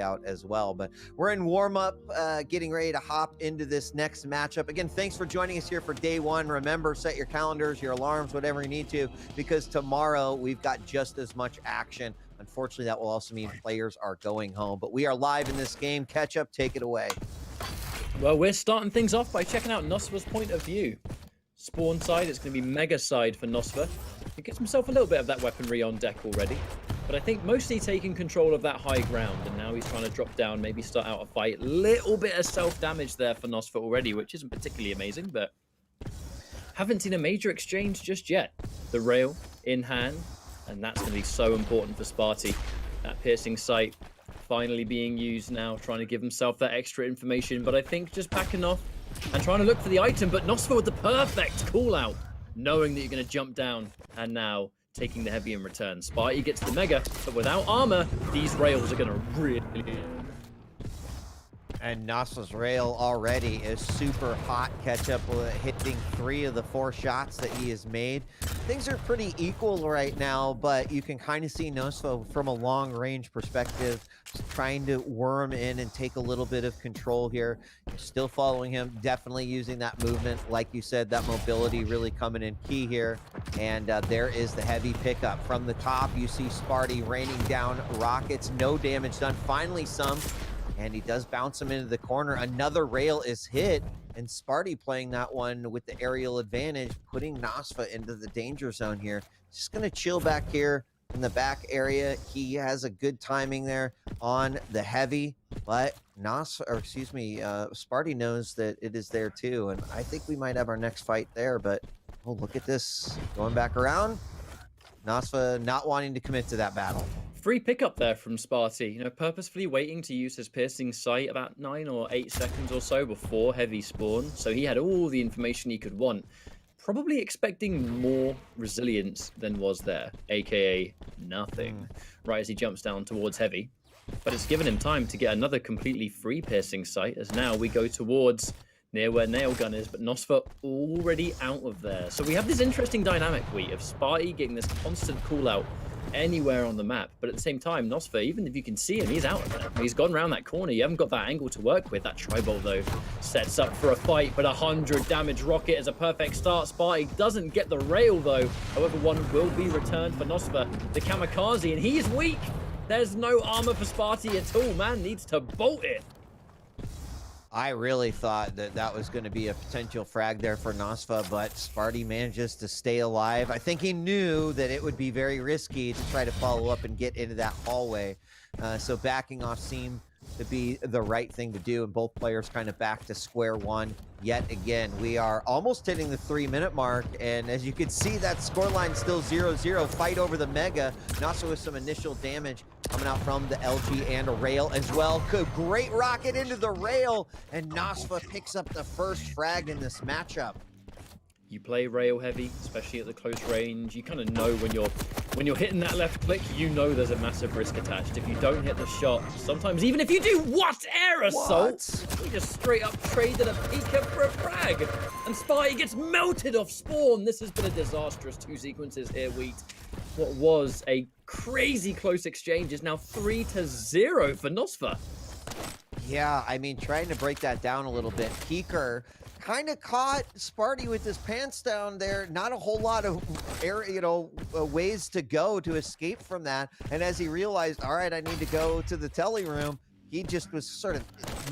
play out as well. But we're in warm-up, getting ready to hop into this next matchup. Again, thanks for joining us here for day one. Remember, set your calendars, your alarms, whatever you need to, because tomorrow we've got just as much action. Unfortunately, that will also mean players are going home. But we are live in this game. Catch up, take it away. Well, we're starting things off by checking out nosfa's point of view. Spawn side, it's going to be mega side for nosfa. He gets himself a little bit of that weaponry on deck already, but I think mostly taking control of that high ground, and now he's trying to drop down, maybe start out a fight. Little bit of self-damage there for nosfa already, which isn't particularly amazing, but haven't seen a major exchange just yet. The rail in hand, and that's going to be so important for Spart1e. That piercing sight finally being used now, trying to give himself that extra information, but I think just backing off and trying to look for the item, but nosfa with the perfect call out, knowing that you're going to jump down, and now taking the heavy in return. Spart1e gets the mega, but without armor, these rails are going to really... And nosfa's rail already is super hot. Ketchup hitting 3 of the 4 shots that he has made. Things are pretty equal right now, but you can kind of see nosfa from a long range perspective, trying to worm in and take a little bit of control here. You're still following him, definitely using that movement. Like you said, that mobility really coming in key here. And there is the heavy pickup. From the top, you see Spart1e raining down rockets. No damage done. Finally some. And he does bounce him into the corner. Another rail is hit, and Spart1e playing that one with the aerial advantage, putting nosfa into the danger zone here. Just going to chill back here in the back area. He has a good timing there on the heavy, but Spart1e knows that it is there too, and I think we might have our next fight there. But oh, look at this, going back around. nosfa not wanting to commit to that battle. Free pickup there from Spart1e, you know, purposefully waiting to use his piercing sight about 9 or 8 seconds or so before heavy spawn, so he had all the information he could want. Probably expecting more resilience than was there, aka nothing, right as he jumps down towards heavy. But it's given him time to get another completely free piercing sight, as now we go towards near where Nailgun is, but nosfa already out of there. So we have this interesting dynamic, of Spart1e getting this constant call out anywhere on the map, but at the same time, nosfa, even if you can see him, he's out of there. He's gone around that corner. You haven't got that angle to work with. That tribal, though, sets up for a fight, but 100 damage rocket is a perfect start. Spart1e doesn't get the rail, though. However, one will be returned for nosfa, the kamikaze, and he's weak. There's no armor for Spart1e at all. Man needs to bolt it. I really thought that that was going to be a potential frag there for nosfa, but Spart1e manages to stay alive. I think he knew that it would be very risky to try to follow up and get into that hallway. So backing off seemed to be the right thing to do, and both players kind of back to square one yet again. We are almost hitting the 3-minute mark, and as you can see, that scoreline still 0-0. Fight over the mega. nosfa with some initial damage coming out from the LG and a rail as well. Great rocket into the rail, and nosfa picks up the first frag in this matchup. You play rail heavy, especially at the close range. You kind of know when you're hitting that left click, you know there's a massive risk attached. If you don't hit the shot, sometimes even if you do, air assault? We just straight up traded a Pika for a frag, and Spart1e gets melted off spawn. This has been a disastrous 2 sequences here, Wheat. What was a crazy close exchange is now 3-0 for nosfa. Yeah, I mean, trying to break that down a little bit. Peeker kind of caught Spart1e with his pants down there. Not a whole lot of ways to go to escape from that. And as he realized, all right, I need to go to the telly room, he just was sort of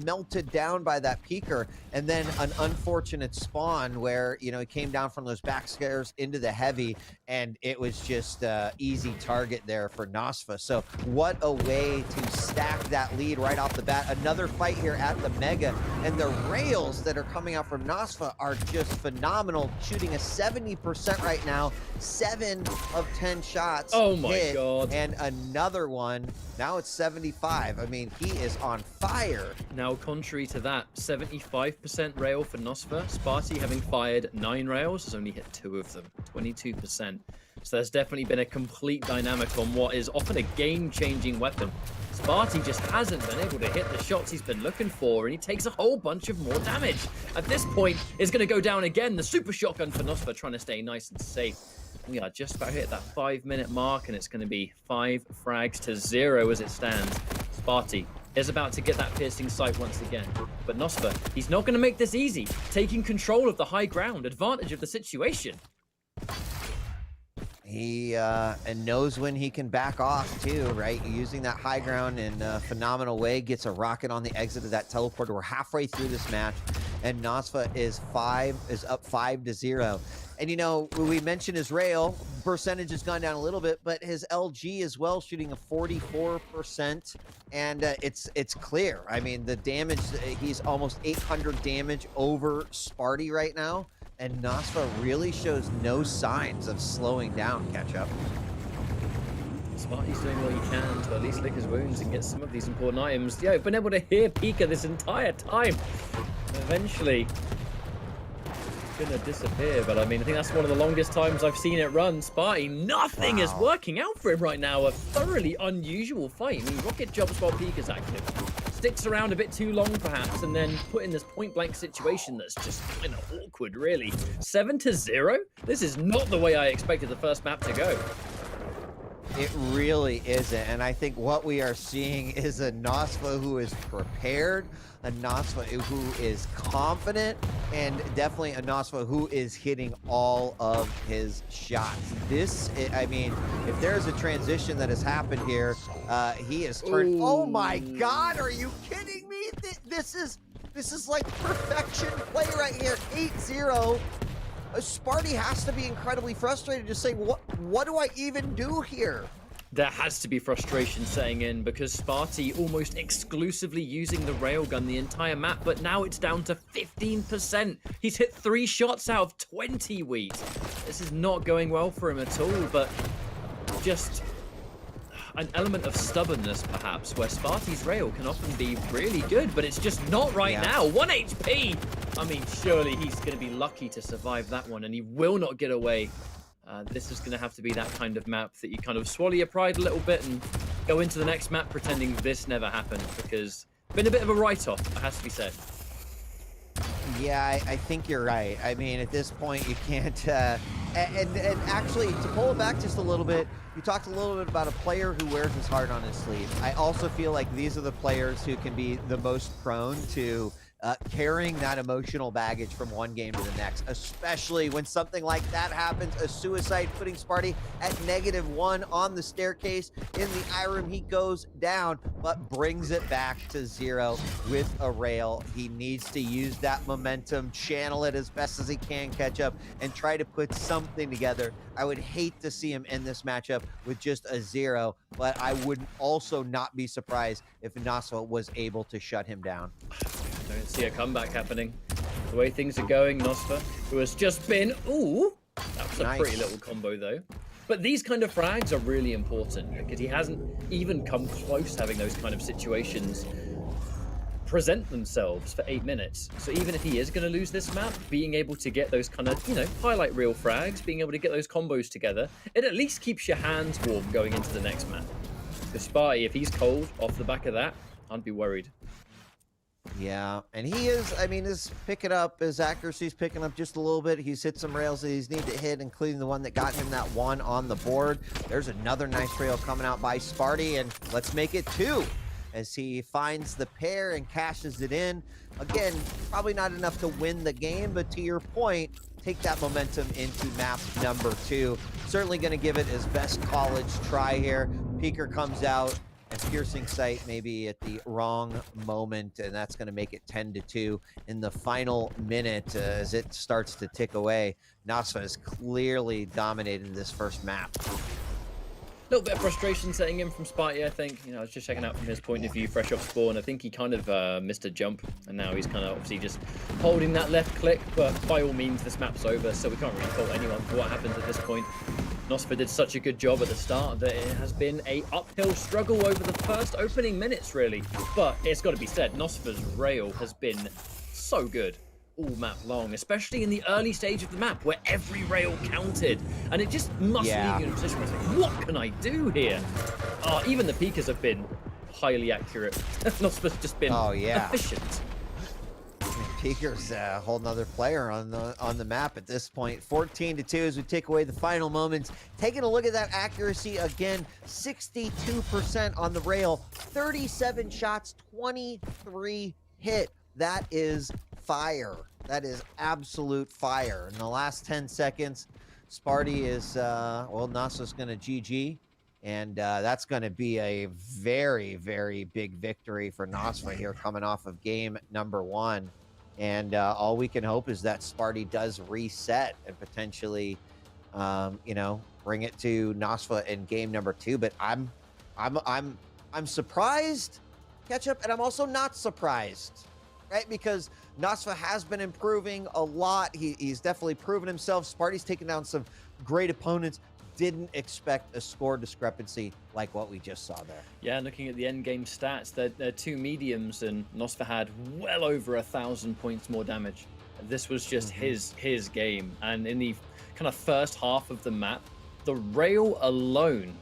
melted down by that peeker. And then an unfortunate spawn where, he came down from those back stairs into the heavy, and it was just easy target there for nosfa. So what a way to stack that lead right off the bat. Another fight here at the mega, and the rails that are coming out from nosfa are just phenomenal, shooting a 70% right now. 7 of 10 shots. Oh my hit, God. And another one. Now it's 75. I mean, he is on fire. Now, contrary to that, 75% rail for nosfa. Spart1e, having fired 9 rails, has only hit 2 of them, 22%. So there's definitely been a complete dynamic on what is often a game-changing weapon. Spart1e just hasn't been able to hit the shots he's been looking for, and he takes a whole bunch of more damage. At this point, it's going to go down again. The super shotgun for nosfa, trying to stay nice and safe. We are just about to hit that 5-minute mark, and it's going to be 5 frags to 0 as it stands. Spart1e is about to get that piercing sight once again. But nosfa, he's not going to make this easy, taking control of the high ground, advantage of the situation. He and knows when he can back off too, right? Using that high ground in a phenomenal way, gets a rocket on the exit of that teleporter. We're halfway through this match, and nosfa is up 5-0. And you know, we mentioned his rail percentage has gone down a little bit, but his LG as well, shooting a 44%, and it's clear. I mean, the damage, he's almost 800 damage over Spart1e right now. And nosfa really shows no signs of slowing down, Ketchup. Spart1e's doing what he can to at least lick his wounds and get some of these important items. Yeah, I've been able to hear Pika this entire time. Eventually, it's gonna disappear, but I mean, I think that's one of the longest times I've seen it run. Spart1e, nothing is working out for him right now. A thoroughly unusual fight. I mean, rocket jumps while Pika's active. Sticks around a bit too long, perhaps, and then put in this point-blank situation that's just kind of awkward, really. 7-0? This is not the way I expected the first map to go. It really isn't, and I think what we are seeing is a nosfa who is prepared, a nosfa who is confident, and definitely a nosfa who is hitting all of his shots. I mean, if there's a transition that has happened here, he has turned. Ooh. Oh my God, are you kidding me? This is like perfection play right here. 8-0. Spart1e has to be incredibly frustrated, just saying, what do I even do here? There has to be frustration setting in because Spart1e almost exclusively using the railgun the entire map, but now it's down to 15%. He's hit 3 shots out of 20, Wheat. This is not going well for him at all, but just an element of stubbornness, perhaps, where Spart1e's rail can often be really good, but it's just not right now. 1 HP! I mean, surely he's going to be lucky to survive that one, and he will not get away. This is going to have to be that kind of map that you kind of swallow your pride a little bit and go into the next map pretending this never happened, because it's been a bit of a write-off, it has to be said. Yeah, I think you're right. I mean, at this point, you can't... And actually, to pull it back just a little bit, you talked a little bit about a player who wears his heart on his sleeve. I also feel like these are the players who can be the most prone to carrying that emotional baggage from one game to the next, especially when something like that happens, a suicide, putting Spart1e at -1 on the staircase. In the Irem, he goes down, but brings it back to 0 with a rail. He needs to use that momentum, channel it as best as he can, Ketchup, and try to put something together. I would hate to see him end this matchup with just a 0, but I would also not be surprised if nosfa was able to shut him down. Don't see a comeback happening. The way things are going, nosfa, who has just been... Ooh! That was a pretty little combo, though. But these kind of frags are really important, because he hasn't even come close to having those kind of situations present themselves for 8 minutes. So even if he is going to lose this map, being able to get those kind of, you know, highlight reel frags, being able to get those combos together, it at least keeps your hands warm going into the next map. Because Spart1e, if he's cold off the back of that, I'd be worried. Yeah, and he is, I mean, his accuracy's picking up just a little bit. He's hit some rails that he's need to hit, including the one that got him that 1 on the board. There's another nice rail coming out by Spart1e, and let's make it 2 as he finds the pair and cashes it in. Again, probably not enough to win the game, but to your point, take that momentum into map number 2. Certainly going to give it his best college try here. Peeker comes out, and piercing sight maybe at the wrong moment, and that's going to make it 10-2 in the final minute as it starts to tick away. nosfa has clearly dominated this first map. A little bit of frustration setting in from Spart1e, I think. You know, I was just checking out from his point of view, fresh off spawn. I think he kind of missed a jump, and now he's kind of obviously just holding that left click, but by all means, this map's over, so we can't really fault anyone for what happens at this point. nosfa did such a good job at the start that it has been a uphill struggle over the first opening minutes, really. But it's got to be said, nosfa's rail has been so good all map long, especially in the early stage of the map where every rail counted, and it just must leave you in a position where it's like, what can I do here? Even the peekers have been highly accurate. nosfa's just been efficient. Peaker's a whole nother player on the map at this point. 14-2 as we take away the final moments. Taking a look at that accuracy again, 62% on the rail, 37 shots, 23 hit. That is fire. That is absolute fire. In the last 10 seconds, Spart1e is, well, nosfa's going to GG. And that's going to be a very, very big victory for nosfa here coming off of game number 1. And all we can hope is that Spart1e does reset and potentially, you know, bring it to nosfa in game number 2. But I'm surprised, Ketchup, and I'm also not surprised, right? Because nosfa has been improving a lot. He's definitely proven himself. Spart1e's taken down some great opponents. Didn't expect a score discrepancy like what we just saw there. Yeah, looking at the end game stats, they're two mediums, and nosfa had well over 1,000 points more damage. This was just his game, and in the kind of first half of the map, the rail alone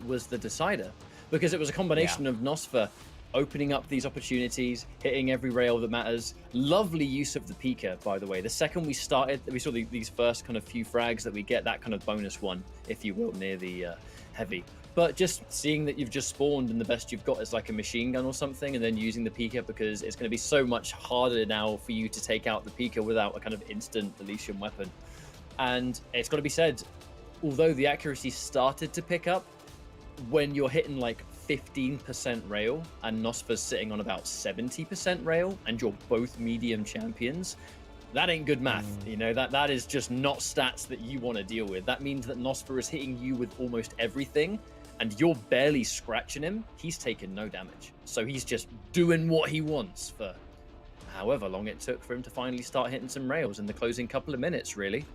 was the decider, because it was a combination of nosfa opening up these opportunities, hitting every rail that matters. Lovely use of the Pika, by the way. The second we started, we saw these first kind of few frags that we get, that kind of bonus one, if you will, near the heavy. But just seeing that you've just spawned and the best you've got is like a machine gun or something, and then using the Pika, because it's going to be so much harder now for you to take out the Pika without a kind of instant deletion weapon. And it's got to be said, although the accuracy started to pick up, when you're hitting like 15% rail and nosfa's sitting on about 70% rail and you're both medium champions, that ain't good math. You know, that is just not stats that you want to deal with. That means that nosfa is hitting you with almost everything and you're barely scratching him. He's taken no damage, so he's just doing what he wants for however long it took for him to finally start hitting some rails in the closing couple of minutes, really.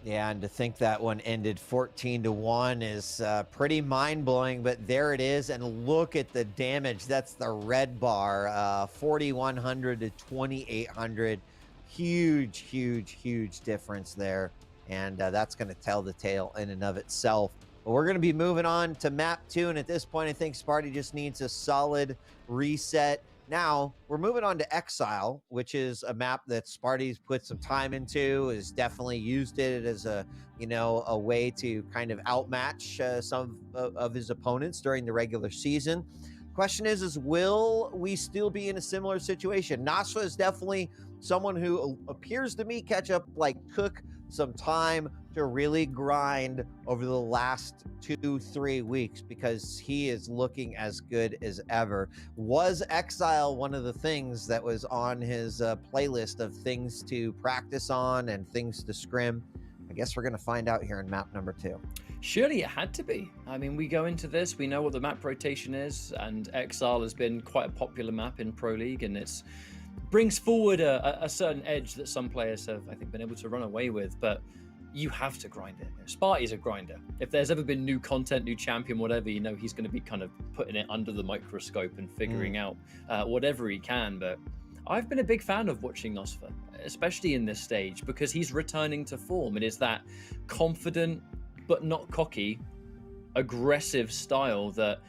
Yeah, and to think that one ended 14-1 is pretty mind-blowing, but there it is, and look at the damage. That's the red bar, 4,100 to 2,800. Huge, huge, huge difference there, and that's going to tell the tale in and of itself. But we're going to be moving on to map 2, and at this point, I think Spart1e just needs a solid reset. Now, we're moving on to Exile, which is a map that Spart1e's put some time into, has definitely used it as a, you know, a way to kind of outmatch some of his opponents during the regular season. Question is will we still be in a similar situation? nosfa is definitely someone who appears to me like took some time to really grind over the last 2-3 weeks, because he is looking as good as ever. Was Exile one of the things that was on his playlist of things to practice on and things to scrim? I guess we're going to find out here in map number 2. Surely it had to be. I mean, we go into this, we know what the map rotation is, and Exile has been quite a popular map in Pro League, and it's brings forward a certain edge that some players have, I think, been able to run away with. But you have to grind it. Spart1e's a grinder. If there's ever been new content, new champion, whatever, you know, he's going to be kind of putting it under the microscope and figuring out whatever he can. But I've been a big fan of watching nosfa, especially in this stage, because he's returning to form. It is that confident but not cocky, aggressive style that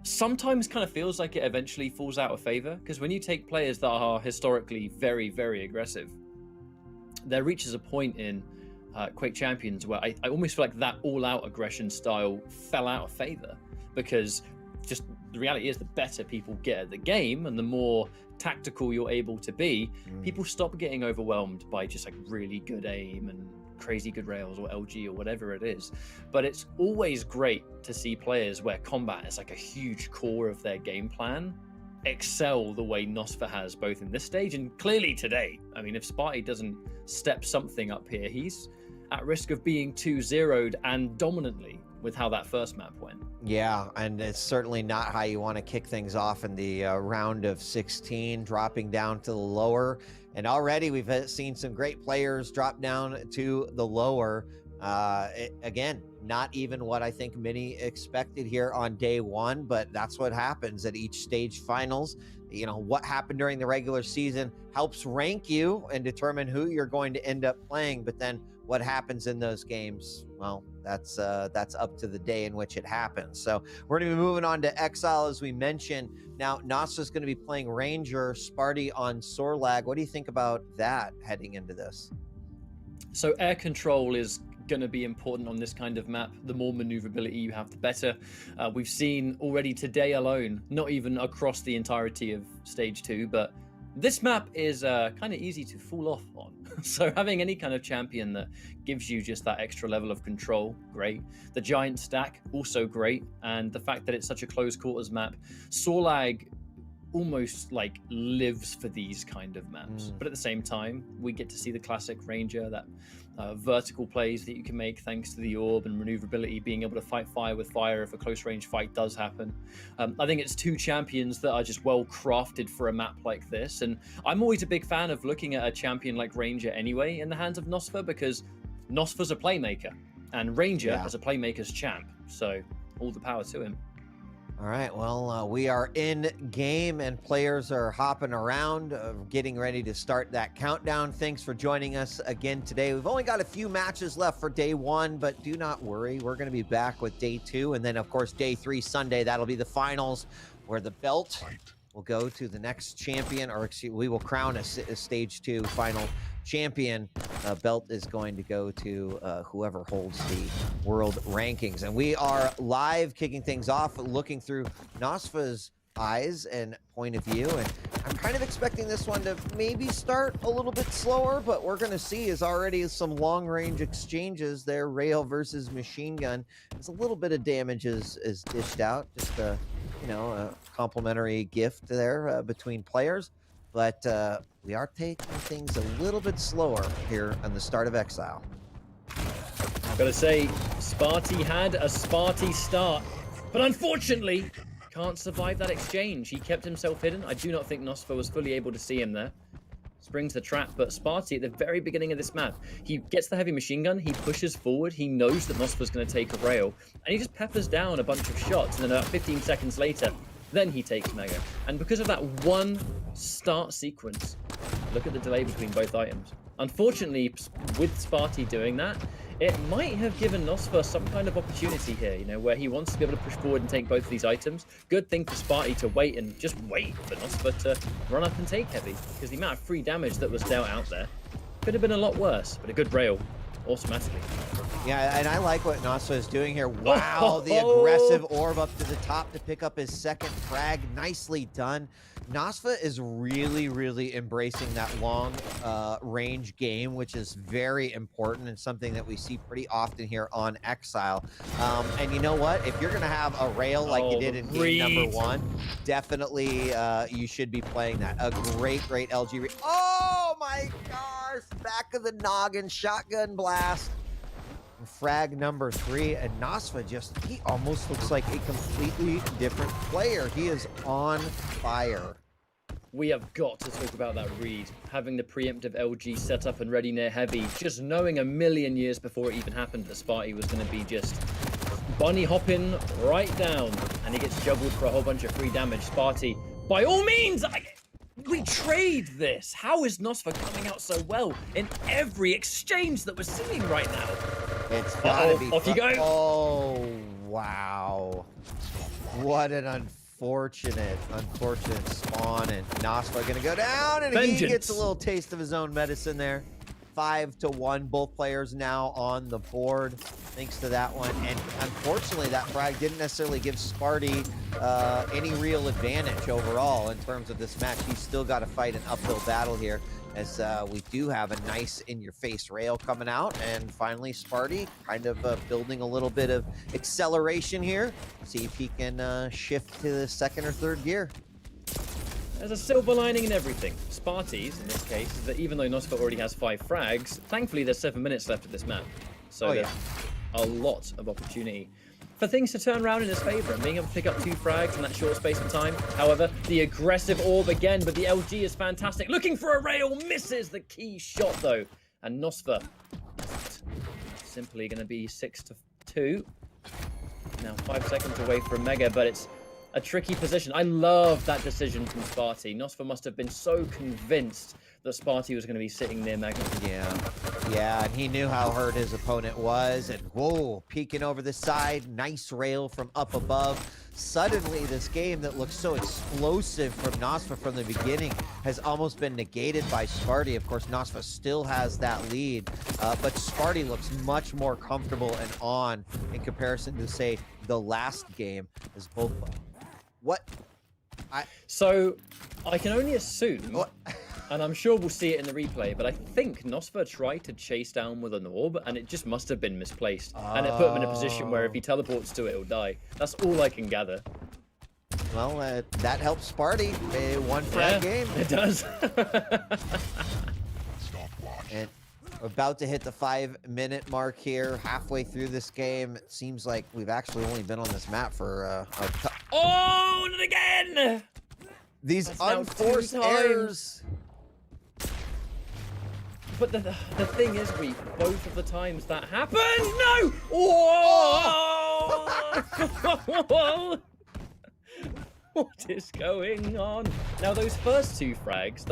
sometimes kind of feels like it eventually falls out of favor. Because when you take players that are historically very, very aggressive, there reaches a point in Quake Champions where I almost feel like that all-out aggression style fell out of favor, because just the reality is the better people get at the game and the more tactical you're able to be, people stop getting overwhelmed by just like really good aim and crazy good rails or LG or whatever it is. But it's always great to see players where combat is like a huge core of their game plan excel the way nosfa has, both in this stage and clearly today. I mean, if Spart1e doesn't step something up here, he's at risk of being 2-0'd and dominantly with how that first map went. Yeah, and it's certainly not how you want to kick things off in the round of 16, dropping down to the lower. And already we've seen some great players drop down to the lower. Again, not even what I think many expected here on day one, but that's what happens at each stage finals. You know, what happened during the regular season helps rank you and determine who you're going to end up playing. But then What happens in those games, well, that's up to the day in which it happens. So we're going to be moving on to Exile, as we mentioned. Now, nosfa's going to be playing Ranger, Spart1e on Sorlag. What do you think about that heading into this? So air control is going to be important on this kind of map. The more maneuverability you have, the better. We've seen already today alone, not even across the entirety of Stage 2, but this map is kind of easy to fall off on. So having any kind of champion that gives you just that extra level of control, great. The giant stack, also great. And the fact that it's such a close quarters map. Sorlag almost like lives for these kind of maps. But at the same time, we get to see the classic Ranger, that vertical plays that you can make thanks to the orb and maneuverability, being able to fight fire with fire if a close range fight does happen. I think it's two champions that are just well crafted for a map like this. And I'm always a big fan of looking at a champion like Ranger anyway in the hands of nosfa, because nosfa's a playmaker and Ranger is a playmaker's champ. So all the power to him. All right, well, we are in game and players are hopping around, getting ready to start that countdown. Thanks for joining us again today. We've only got a few matches left for day 1, but do not worry. We're going to be back with day 2. And then, of course, day 3, Sunday, that'll be the finals where the belt will go to the next champion, or excuse, we will crown a stage 2 final champion. Belt is going to go to whoever holds the world rankings. And we are live, kicking things off, looking through nosfa's eyes and point of view. And I'm kind of expecting this one to maybe start a little bit slower, but we're going to see is already some long range exchanges there. Rail versus machine gun. There's a little bit of damage is dished out. Just a, you know, a complimentary gift there between players. But we are taking things a little bit slower here on the start of Exile. I've got to say, Spart1e had a Spart1e start, but unfortunately can't survive that exchange. He kept himself hidden. I do not think nosfa was fully able to see him there. Springs the trap, but Spart1e at the very beginning of this map, he gets the heavy machine gun, he pushes forward, he knows that nosfa's going to take a rail, and he just peppers down a bunch of shots, and then about 15 seconds later, then he takes Mega. And because of that one start sequence, look at the delay between both items. Unfortunately, with Spart1e doing that, it might have given nosfa some kind of opportunity here, you know, where he wants to be able to push forward and take both of these items. Good thing for Spart1e to wait and just wait for nosfa to run up and take heavy, because the amount of free damage that was dealt out there could have been a lot worse, but a good rail automatically. Yeah, and I like what nosfa is doing here. Wow, the aggressive orb up to the top to pick up his second frag. Nicely done. nosfa is really, really embracing that long range game, which is very important and something that we see pretty often here on Exile. And you know what? If you're going to have a rail like you did in game number 1, definitely you should be playing that. A great LG. Oh my gosh! Back of the noggin, shotgun blast. Frag number 3, and nosfa just, he almost looks like a completely different player. He is on fire. We have got to talk about that read. Having the preemptive LG set up and ready near heavy, just knowing a million years before it even happened that Spart1e was going to be just bunny hopping right down, and he gets juggled for a whole bunch of free damage. Spart1e, by all means, we trade this. How is nosfa coming out so well in every exchange that we're seeing right now? It's gotta be off you go. Oh, wow. What an unfortunate spawn. And nosfa gonna go down, and Vengeance. He gets a little taste of his own medicine there. 5-1. Both players now on the board thanks to that one. And unfortunately, that frag didn't necessarily give Spart1e any real advantage overall in terms of this match. He's still got to fight an uphill battle here, as we do have a nice in-your-face rail coming out. And finally, Spart1e kind of building a little bit of acceleration here. See if he can shift to the second or third gear. There's a silver lining in everything. Spart1e's, in this case, is that even though nosfa already has 5 frags, thankfully there's 7 minutes left of this map. So there's a lot of opportunity for things to turn around in his favor, and being able to pick up 2 frags in that short space of time. However, the aggressive orb again, but the LG is fantastic. Looking for a rail, misses the key shot though. And nosfa simply going to be 6-2. Now 5 seconds away from Mega, but it's a tricky position. I love that decision from Spart1e. nosfa must have been so convinced that Spart1e was going to be sitting near Magnus. Yeah, and he knew how hurt his opponent was, and whoa, peeking over the side, nice rail from up above. Suddenly, this game that looks so explosive from nosfa from the beginning has almost been negated by Spart1e. Of course, nosfa still has that lead, but Spart1e looks much more comfortable and on in comparison to, say, the last game as both. What? So, I can only assume, What? and I'm sure we'll see it in the replay, but I think nosfa tried to chase down with an orb, and it just must have been misplaced. And it put him in a position where if he teleports to it, he'll die. That's all I can gather. Well, that helps Spart1e. One frag game. It does. And we're about to hit the 5-minute mark here. Halfway through this game, it seems like we've actually only been on this map for Oh, not again! these That's now unforced 2 times. errors. But the thing is, both of the times that happened, no! Whoa! What is going on? Now, those two frags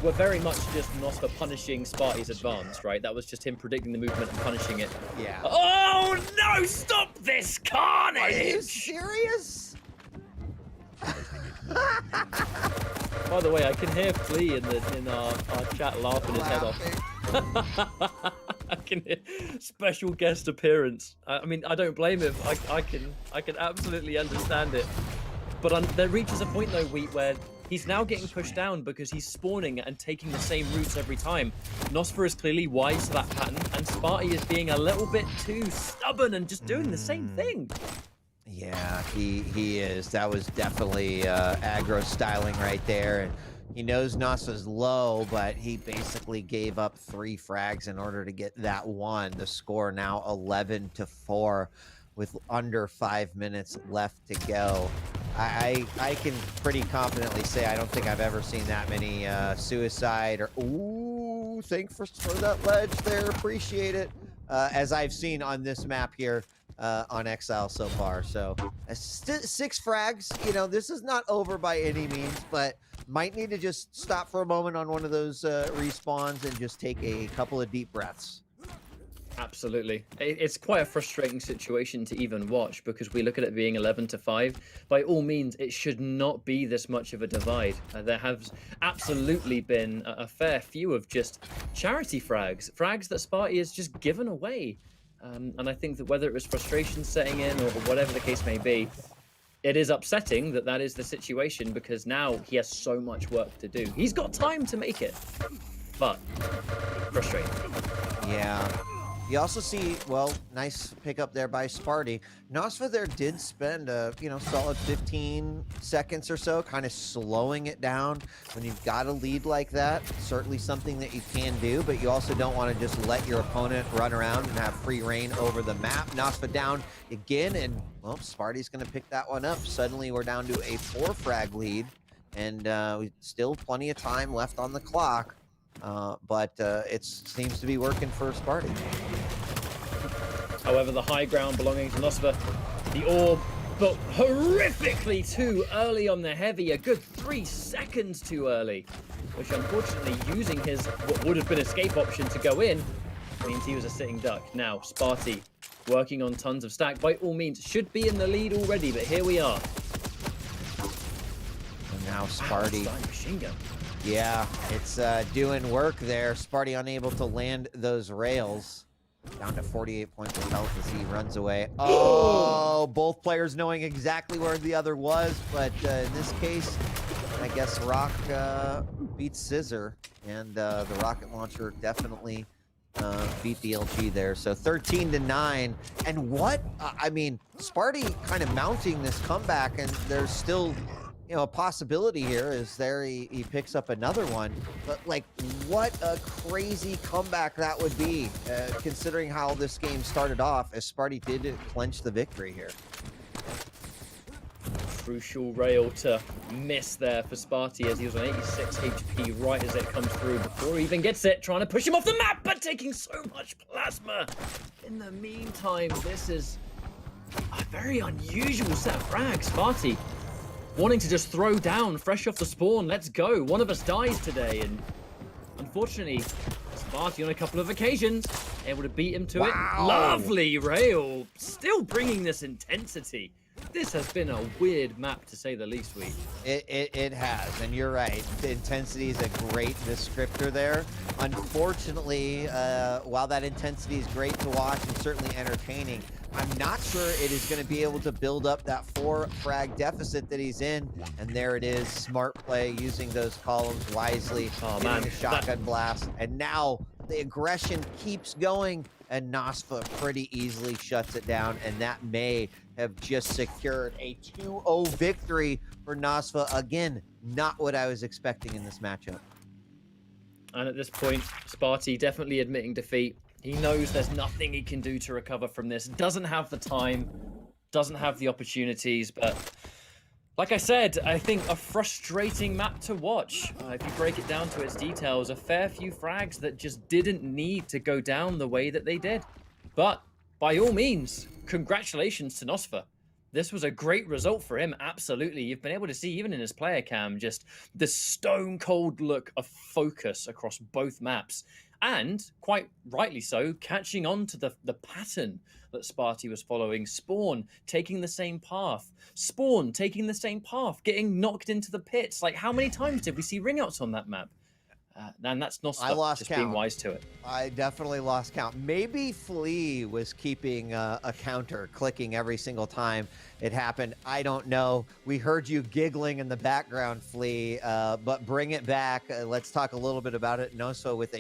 were very much just nosfa punishing Spart1e's advance, right? That was just him predicting the movement and punishing it. Yeah. Oh, no! Stop this carnage! Are you serious? By the way, I can hear Flea in our chat laughing his head off. I can hear special guest appearance. I mean, I don't blame him. I can absolutely understand it. But there reaches a point though, where he's now getting pushed down because he's spawning and taking the same routes every time. nosfa is clearly wise to that pattern, and Spart1e is being a little bit too stubborn and just doing the same thing. Yeah, he is. That was definitely aggro styling right there. And he knows nosfa's low, but he basically gave up 3 frags in order to get that one. The score now 11-4 with under 5 minutes left to go. I can pretty confidently say I don't think I've ever seen that many suicide or ooh, thanks for that ledge there. Appreciate it. As I've seen on this map here. On Exile so far. So 6 frags, you know, this is not over by any means, but might need to just stop for a moment on one of those respawns and just take a couple of deep breaths. Absolutely. It's quite a frustrating situation to even watch because we look at it being 11-5. By all means, it should not be this much of a divide. There has absolutely been a fair few of just charity frags that Spart1e has just given away. And I think that whether it was frustration setting in or whatever the case may be, it is upsetting that is the situation because now he has so much work to do. He's got time to make it, but frustrating. Yeah. You also see, well, nice pickup there by Spart1e. nosfa there did spend a, solid 15 seconds or so, kind of slowing it down when you've got a lead like that. Certainly something that you can do, but you also don't want to just let your opponent run around and have free reign over the map. nosfa down again, and, well, Spart1e's going to pick that one up. Suddenly we're down to a 4-frag lead, and we still plenty of time left on the clock. But it seems to be working for Spart1e. However, the high ground belonging to nosfa, the orb, but horrifically too early on the heavy, a good 3 seconds too early, which unfortunately using his what would have been escape option to go in means he was a sitting duck. Now Spart1e working on tons of stack, by all means should be in the lead already, but here we are. And now Spart1e. Wow, machine gun. Yeah, it's doing work there. Spart1e unable to land those rails. Down to 48 points of health as he runs away. Oh, both players knowing exactly where the other was, but in this case, I guess Rock beats Scissor, and the rocket launcher definitely beat the LG there. So 13-9, and what? I mean, Spart1e kind of mounting this comeback, and there's still a possibility here is there he picks up another one, but like what a crazy comeback that would be considering how this game started off, as Spart1e did clinch the victory here. Crucial rail to miss there for Spart1e as he was on 86 HP right as it comes through before he even gets it, trying to push him off the map but taking so much plasma. In the meantime, this is very unusual set of frags. Spart1e wanting to just throw down fresh off the spawn. Let's go. One of us dies today. And unfortunately, Spart1e on a couple of occasions able to beat him to it. Lovely rail. Still bringing this intensity. This has been a weird map, to say the least, Weed. It has, and you're right. The intensity is a great descriptor there. Unfortunately, while that intensity is great to watch and certainly entertaining, I'm not sure it is going to be able to build up that 4 frag deficit that he's in. And there it is, smart play, using those columns wisely, getting a shotgun blast, and now the aggression keeps going, and nosfa pretty easily shuts it down, and that may have just secured a 2-0 victory for nosfa. Again, not what I was expecting in this matchup. And at this point, Spart1e definitely admitting defeat. He knows there's nothing he can do to recover from this. Doesn't have the time, doesn't have the opportunities, but like I said, I think a frustrating map to watch. If you break it down to its details, a fair few frags that just didn't need to go down the way that they did. But by all means, congratulations to nosfa. This was a great result for him, absolutely. You've been able to see, even in his player cam, just the stone cold look of focus across both maps. And, quite rightly so, catching on to the pattern that Spart1e was following. Spawn taking the same path. Spawn taking the same path, getting knocked into the pits. Like, how many times did we see ringouts on that map? And that's nosfa, I lost just count. being wise to it. I definitely lost count. Maybe Flea was keeping a counter, clicking every single time it happened. I don't know. We heard you giggling in the background, Flea, but bring it back. Let's talk a little bit about it. nosfa with a